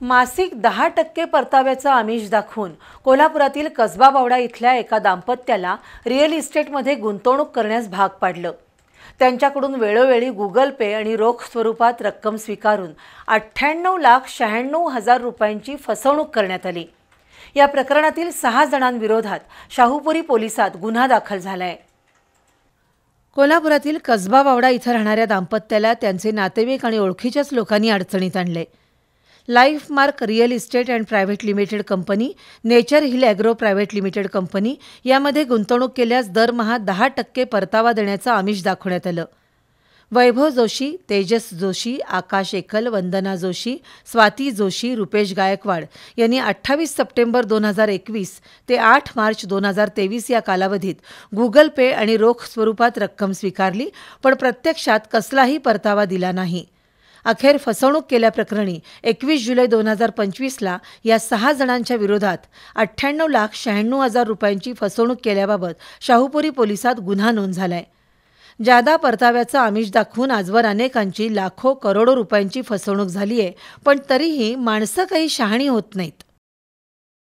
मासिक 10% परताव्याचं आमिष दाखवून कोल्हापुरातील कसबा बावडा इथल्या एका दाम्पत्याला रिअल इस्टेटमध्ये गुंतवणूक करण्यास भाग पाडलं। त्यांच्याकडून वेळोवेळी गुगल पे आणि रोख स्वरूपात रक्कम स्वीकारून 98,96,000 रुपयांची फसवणूक करण्यात आली। या प्रकरणातील 6 जणांविरोधात शाहूपुरी पोलिसात गुन्हा दाखल झालाय। कोल्हापुरातील कसबा बावडा इथं राहणाऱ्या दाम्पत्याला त्यांचे नातेवाईक आणि ओळखीच्याच लोकांनी अडचणीत आणले। Life mark real estate and private limited company, nature hill agro private limited company यामध्ये गुंतवणूक केल्यास दरमहा 10% परतावा देण्याचं आमिष दाखवण्यात आलं। वैभव जोशी, तेजस जोशी, आकाश एकल, वंदना जोशी, स्वाती जोशी, रुपेश गायकवाड यांनी 28 सप्टेंबर 2021 ते 8 मार्च 2023 या कालावधीत गुगल पे आणि रोख स्वरूपात रक्कम स्वीकारली, पण प्रत्यक्षात कसलाही परतावा दिला नाही। अखेर फसवणूक केल्याप्रकरणी 21 जुलै 2025ला या 6 जणांच्या विरोधात 98,96,000 रुपयांची फसवणूक केल्याबाबत शाहूपुरी पोलिसात गुन्हा नोंद झालाय। जादा परताव्याचं आमिष दाखवून आजवर अनेकांची लाखो करोडो रुपयांची फसवणूक झाली आहे, पण तरीही माणसं काही शहाणी होत नाहीत।